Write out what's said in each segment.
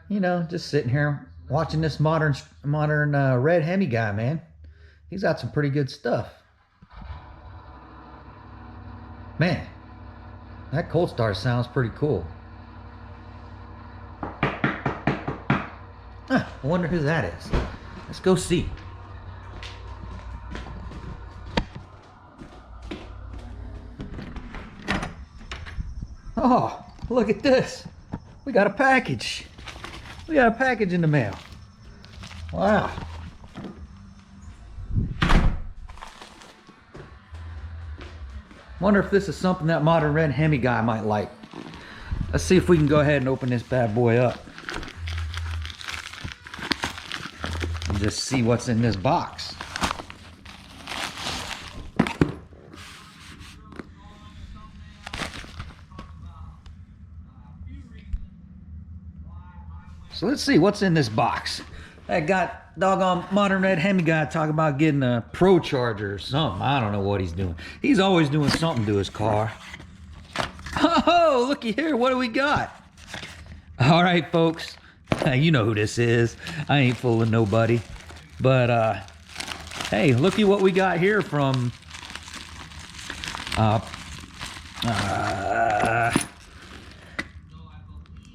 You know, just sitting here watching this modern red Hemi guy, man. He's got some pretty good stuff. Man, that cold start sounds pretty cool. I wonder who that is. Let's go see. Oh, look at this. We got a package. We got a package in the mail. Wow. Wonder if this is something that modern red Hemi guy might like. Let's see if we can go ahead and open this bad boy up. And just see what's in this box. So let's see what's in this box. I got doggone modern red Hemi guy talking about getting a Pro Charger or something. I don't know what he's doing. He's always doing something to his car. Oh, looky here. What do we got? All right, folks. You know who this is. I ain't fooling nobody. But, hey, looky what we got here from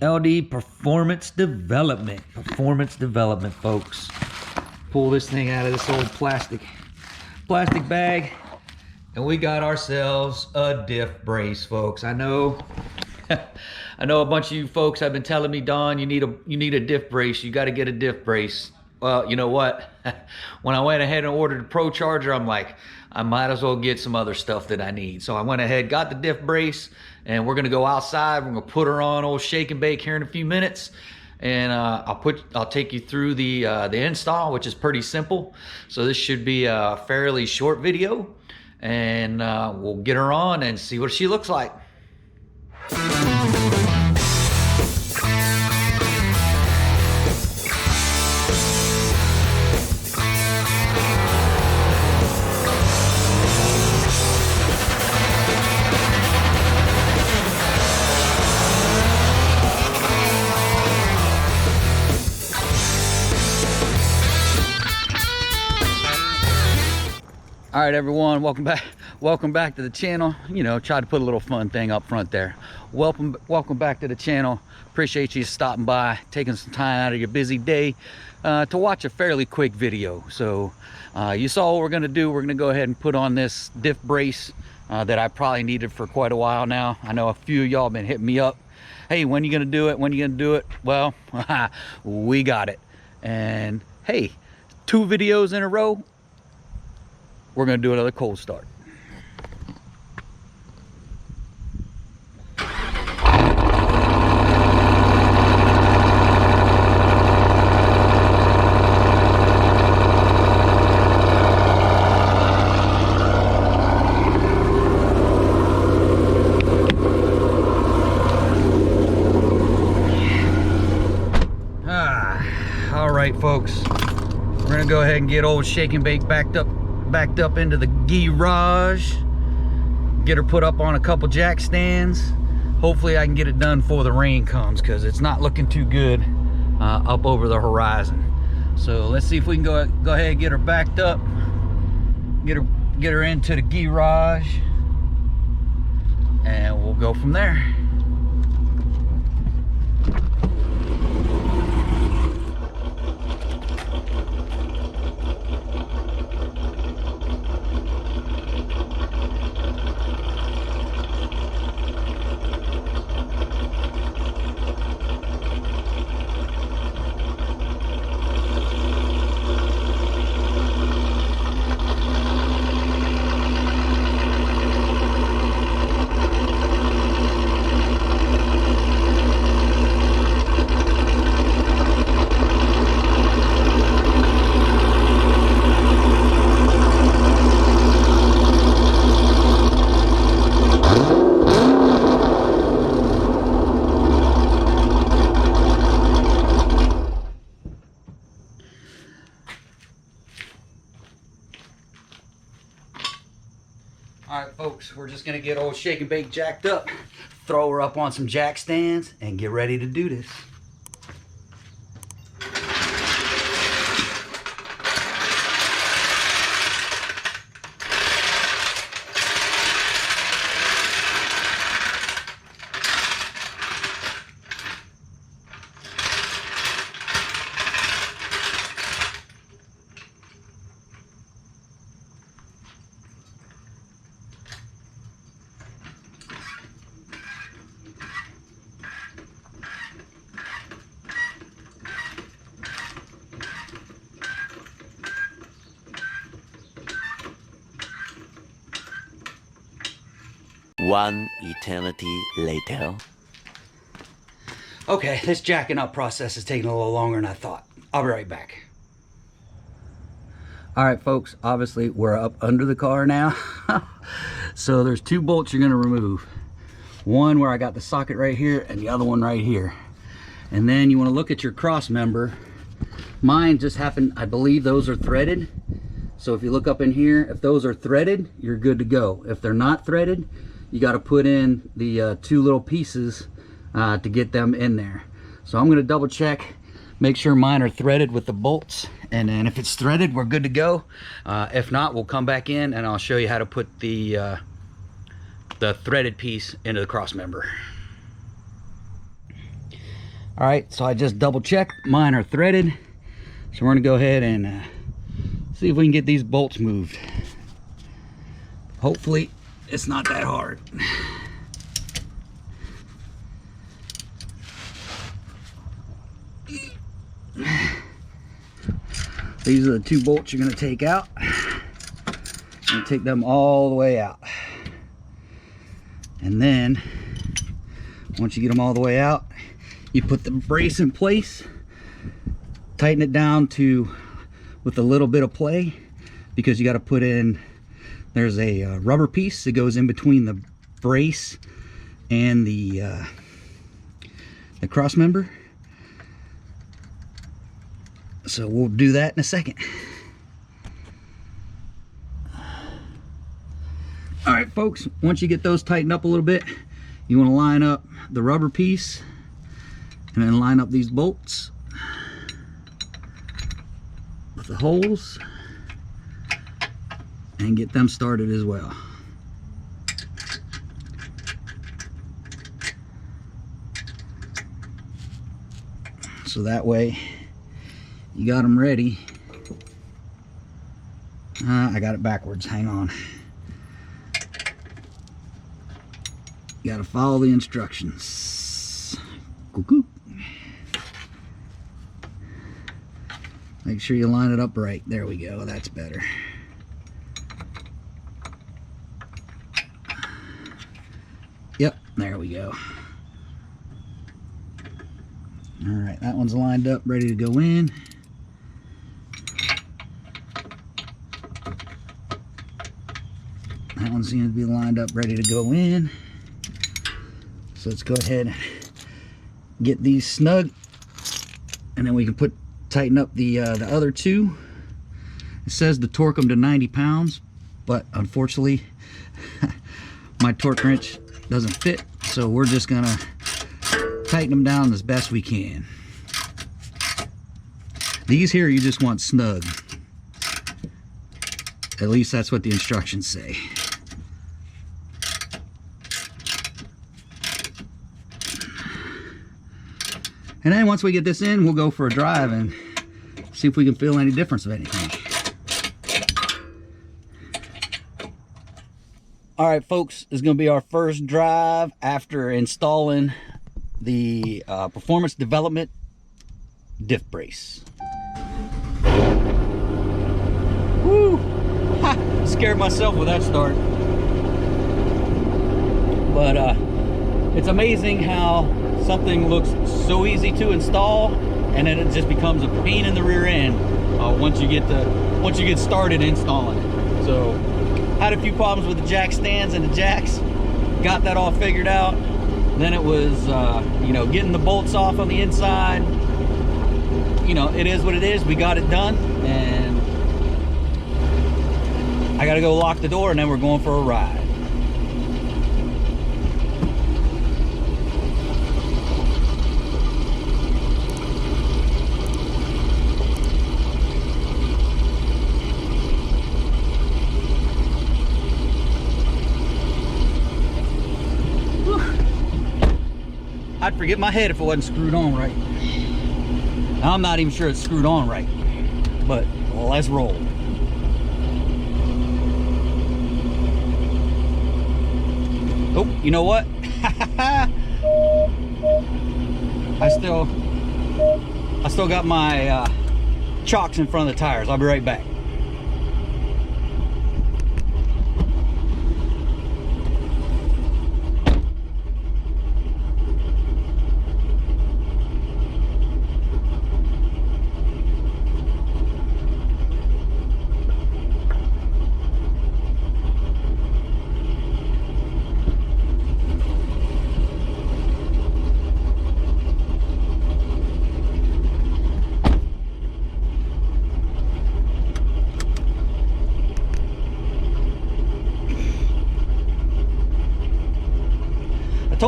LD Per4mance Development. Per4mance Development, folks. Pull this thing out of this old plastic bag, and we got ourselves a diff brace, folks. I know I know a bunch of you folks have been telling me, Don, you need a diff brace. You got to get a diff brace. Well, you know what? When I went ahead and ordered the Pro Charger, I'm like, I might as well get some other stuff that I need. So I went ahead, got the diff brace, and we're gonna go outside. We're gonna put her on old shake and bake here in a few minutes, and I'll take you through the install, which is pretty simple. So this should be a fairly short video, and we'll get her on and see what she looks like. All right, everyone, welcome back to the channel. You know, tried to put a little fun thing up front there. Welcome back to the channel. Appreciate you stopping by, taking some time out of your busy day to watch a fairly quick video. So you saw what we're gonna do. We're gonna go ahead and put on this diff brace that I probably needed for quite a while now. I know a few of y'all been hitting me up. Hey, when you gonna do it? When you gonna do it? Well, we got it. And hey, 2 videos in a row. We're going to do another cold start. All right, folks. We're going to go ahead and get old shake and bake backed up into the garage, get her put up on a couple jack stands. Hopefully I can get it done before the rain comes, because it's not looking too good up over the horizon. So let's see if we can go ahead and get her backed up, get her into the garage, and we'll go from there. Alright folks, we're just going to get old shake and bake jacked up, throw her up on some jack stands, and get ready to do this. One eternity later. Okay, this jacking up process is taking a little longer than I thought. I'll be right back. All right, folks, obviously we're up under the car now. So there's two bolts you're gonna remove. One where I got the socket right here and the other one right here. And then you wanna look at your cross member. Mine just happened, I believe those are threaded. So if you look up in here, if those are threaded, you're good to go. If they're not threaded, you gotta put in the two little pieces to get them in there. So I'm gonna double check, make sure mine are threaded with the bolts, and then if it's threaded, we're good to go. If not, we'll come back in and I'll show you how to put the threaded piece into the cross member. All right, so I just double checked, mine are threaded. So we're gonna go ahead and see if we can get these bolts moved. Hopefully it's not that hard. These are the two bolts you're going to take out. And take them all the way out. And then once you get them all the way out, you put the brace in place, tighten it down to with a little bit of play, because you got to put in, there's a rubber piece that goes in between the brace and the cross member. So we'll do that in a second. All right, folks, once you get those tightened up a little bit, you want to line up the rubber piece and then line up these bolts with the holes and get them started as well. So that way you got them ready. I got it backwards, hang on. You gotta follow the instructions. Cuckoo. Make sure you line it up right. There we go, that's better. Yep, there we go. All right, that one's lined up, ready to go in. That one seems to be lined up, ready to go in. So let's go ahead and get these snug, and then we can tighten up the other two. It says to torque them to 90 pounds, but unfortunately my torque wrench doesn't fit, so we're just gonna tighten them down as best we can. These here you just want snug. At least that's what the instructions say. And then once we get this in, we'll go for a drive and see if we can feel any difference of anything. All right, folks, this is going to be our first drive after installing the Performance Development diff brace. Woo! Ha! Scared myself with that start. But it's amazing how something looks so easy to install, and then it just becomes a pain in the rear end once you get started installing it. So had a few problems with the jack stands and the jacks, got that all figured out. Then it was you know, getting the bolts off on the inside. You know, it is what it is. We got it done, and I gotta go lock the door, and then we're going for a ride. I'd forget my head if it wasn't screwed on right. Now, I'm not even sure it's screwed on right, but let's roll. Oh, you know what? I still got my chocks in front of the tires. I'll be right back.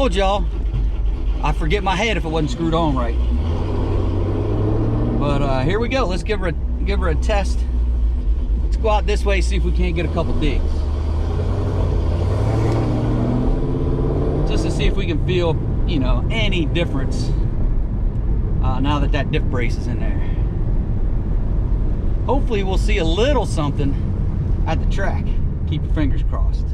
told y'all, I'd forget my head if it wasn't screwed on right. But here we go. Let's give her a test. Let's go out this way, see if we can't get a couple digs. Just to see if we can feel, you know, any difference now that that diff brace is in there. Hopefully we'll see a little something at the track. Keep your fingers crossed.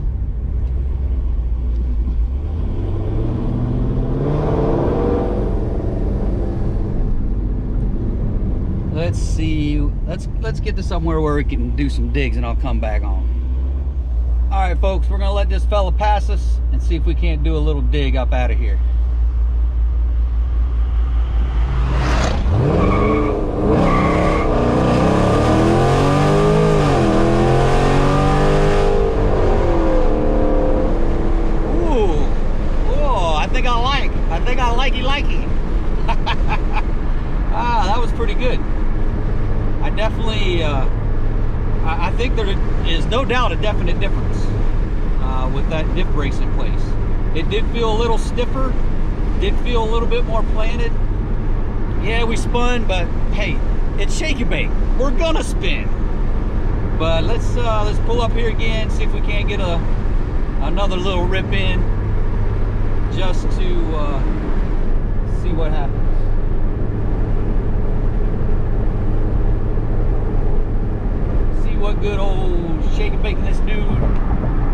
Let's see, let's get to somewhere where we can do some digs and I'll come back on. All right, folks, we're gonna let this fella pass us and see if we can't do a little dig up out of here. Ooh, whoa, I think I likey. Ah, that was pretty good. I definitely, I think there is no doubt a definite difference with that diff brace in place. It did feel a little stiffer, did feel a little bit more planted. Yeah, we spun, but hey, it's shake and bake. We're gonna spin. But let's pull up here again, see if we can't get another little rip in, just to see what happens. What good old shake and bake this new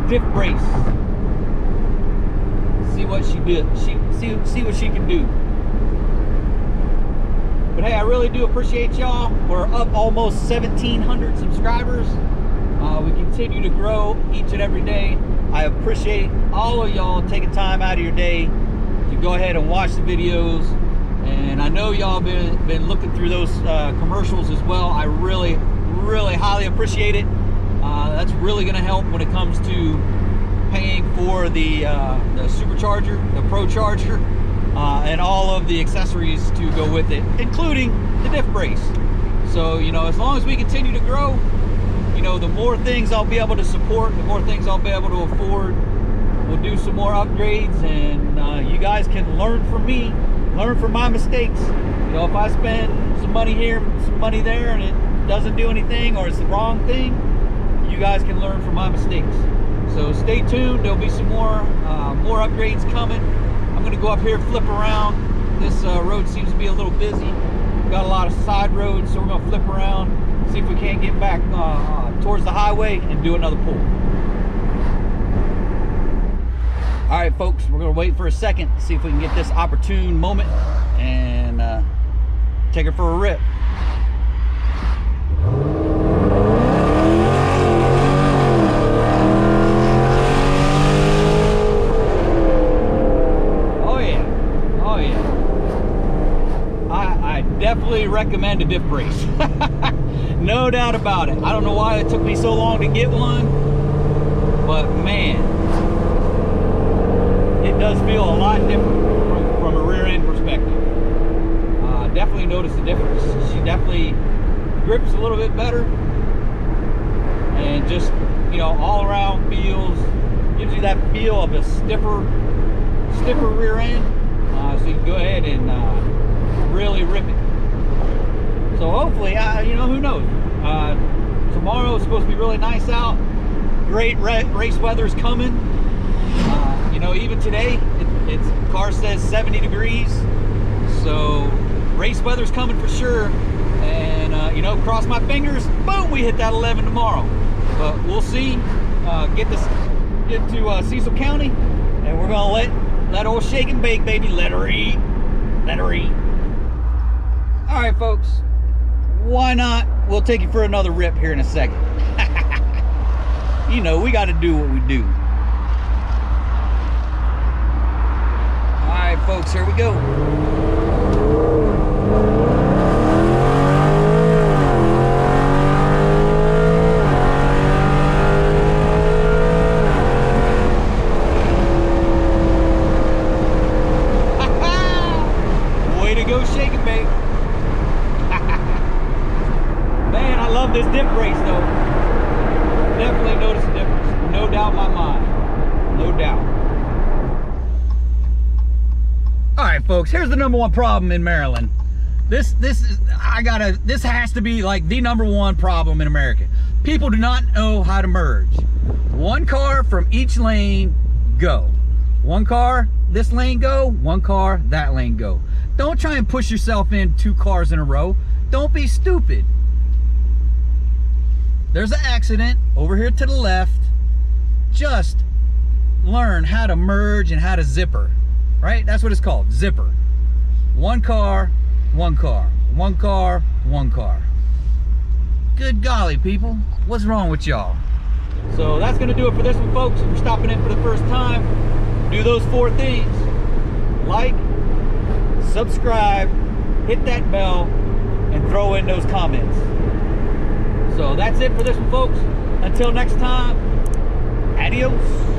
diff brace. See what she did. See what she can do. But hey, I really do appreciate y'all. We're up almost 1,700 subscribers. We continue to grow each and every day. I appreciate all of y'all taking time out of your day to go ahead and watch the videos. And I know y'all been looking through those commercials as well. I really highly appreciate it. That's really going to help when it comes to paying for the supercharger, the Pro Charger, and all of the accessories to go with it, including the diff brace. So, you know, as long as we continue to grow, you know, the more things I'll be able to support, the more things I'll be able to afford. We'll do some more upgrades, and you guys can learn from me, learn from my mistakes. You know, if I spend some money here, some money there, and it doesn't do anything, or it's the wrong thing, you guys can learn from my mistakes. So stay tuned. There'll be some more upgrades coming. I'm going to go up here, flip around. This road seems to be a little busy. We've got a lot of side roads, so we're going to flip around, see if we can't get back towards the highway and do another pull. All right, folks, we're going to wait for a second, see if we can get this opportune moment and take her for a rip. Definitely recommend a diff brace. No doubt about it. I don't know why it took me so long to get one, but man, it does feel a lot different from a rear end perspective. Definitely noticed the difference. She definitely grips a little bit better, and just, you know, all around feels, gives you that feel of a stiffer rear end. So you can go ahead and really rip it. So hopefully, you know, who knows? Tomorrow is supposed to be really nice out. Great race weather's coming. You know, even today, its car says 70 degrees. So race weather's coming for sure. And, you know, cross my fingers, boom, we hit that 11 tomorrow. But we'll see. Get to Cecil County, and we're going to let old shake and bake, baby. Let her eat. Let her eat. All right, folks. Why not? We'll take you for another rip here in a second. You know, we got to do what we do. All right, folks, here we go. Way to go, shake and bake. Man, I love this diff brace though. Definitely notice a difference. No doubt in my mind. No doubt. right, folks, here's the #1 problem in Maryland. This has to be like the #1 problem in America. People do not know how to merge. One car from each lane, go. One car, this lane go, one car, that lane go. Don't try and push yourself in 2 cars in a row. Don't be stupid. There's an accident over here to the left. Just learn how to merge and how to zipper, right? That's what it's called, zipper. One car, one car, one car, one car. Good golly, people, what's wrong with y'all? So that's gonna do it for this one, folks. If you're stopping in for the first time, do those 4 things. Like, subscribe, hit that bell, and throw in those comments. So that's it for this one, folks. Until next time, adios.